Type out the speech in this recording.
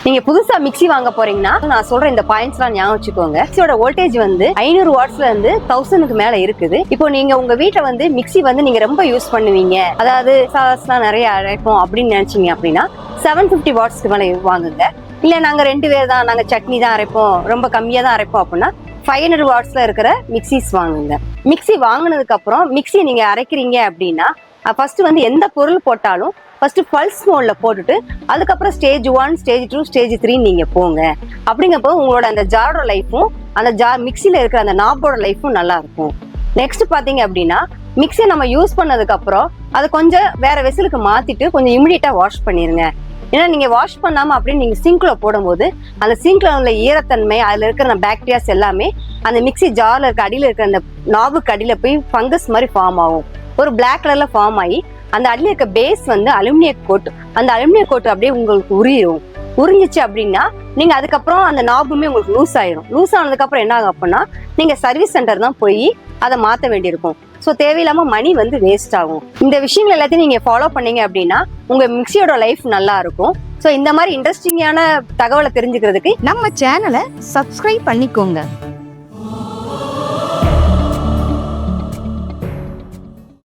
நீங்க புதுசா மிக்ஸி வாங்க போறீங்கன்னா நான் சொல்ற இந்த பாயிண்ட்ஸ்லாம் ஞாபகம் வச்சுக்கோங்க. மிக்ஸியோட வோல்டேஜ் வந்து 500 வாட்ஸ்ல இருந்து 1000க்கு மேல இருக்குது. இப்போ நீங்க உங்க வீட்டுல வந்து மிக்ஸி வந்து நீங்க ரொம்ப யூஸ் பண்ணுவீங்க, அதாவது சாஸ்லாம் நிறைய அரைப்போம் அப்படின்னு நினைச்சீங்க அப்படின்னா 750 வாட்ஸ்க்கு மேல வாங்குங்க. இல்ல நாங்க 2 பேர் தான், நாங்க சட்னி தான் அரைப்போம், ரொம்ப கம்மியா தான் அரைப்போம் அப்படின்னா 500 வாட்ஸ்ல இருக்கிற மிக்ஸிஸ் வாங்குங்க. மிக்ஸி வாங்கினதுக்கு அப்புறம் மிக்ஸி நீங்க அரைக்கிறீங்க அப்படின்னா ஃபர்ஸ்ட் வந்து எந்த பொருள் போட்டாலும் ஃபர்ஸ்ட் பல்ஸ் மோட்ல போட்டுட்டு அதுக்கப்புறம் ஸ்டேஜ் 1, ஸ்டேஜ் 2, ஸ்டேஜ் 3 நீங்க போங்க. அப்படிங்கப்போ உங்களோட அந்த ஜாரோட லைஃபும் அந்த ஜார் மிக்ஸில இருக்கிற அந்த நாப்போட லைஃபும் நல்லா இருக்கும். நெக்ஸ்ட் பாத்தீங்க அப்படின்னா மிக்ஸியை நம்ம யூஸ் பண்ணதுக்கு அப்புறம் அதை கொஞ்சம் வேற வெசலுக்கு மாத்திட்டு கொஞ்சம் இமிடியேட்டா வாஷ் பண்ணிருங்க. ஏன்னா நீங்க வாஷ் பண்ணாம அப்படின்னு நீங்க சிங்க்ல போடும்போது அந்த சிங்க்ல உள்ள ஈரத்தன்மை, அதுல இருக்கிற பாக்டீரியாஸ் எல்லாமே அந்த மிக்ஸி ஜார்ல இருக்க அடியில இருக்கிற அந்த நாபுக்கு அடியில போய் ஃபங்கஸ் மாதிரி ஃபார்ம் ஆகும். ஒரு பிளாக் கலர்ல ஃபார்ம் ஆகி அந்த அடியில இருக்க பேஸ் வந்து அலுமினிய கோட், அந்த அலுமினிய கோட் அப்படியே உங்களுக்கு உறிஞ்சிச்சு அப்படின்னா நீங்க அதுக்கப்புறம் அந்த நாபுமே உங்களுக்கு லூஸ் ஆயிரும். லூஸ் ஆனதுக்கு அப்புறம் என்ன ஆகும் அப்படின்னா நீங்க சர்வீஸ் சென்டர் தான் போய் அதை மாத்த வேண்டியிருக்கும். ஸோ தேவையில்லாம மணி வந்து வேஸ்ட் ஆகும். இந்த விஷயங்கள் எல்லாத்தையும் நீங்க ஃபாலோ பண்ணீங்க அப்படின்னா உங்க மிக்ஸியோட லைஃப் நல்லா இருக்கும். ஸோ இந்த மாதிரி இன்ட்ரெஸ்டிங்கான தகவலை தெரிஞ்சுக்கிறதுக்கு நம்ம சேனலை சப்ஸ்கிரைப் பண்ணிக்கோங்க.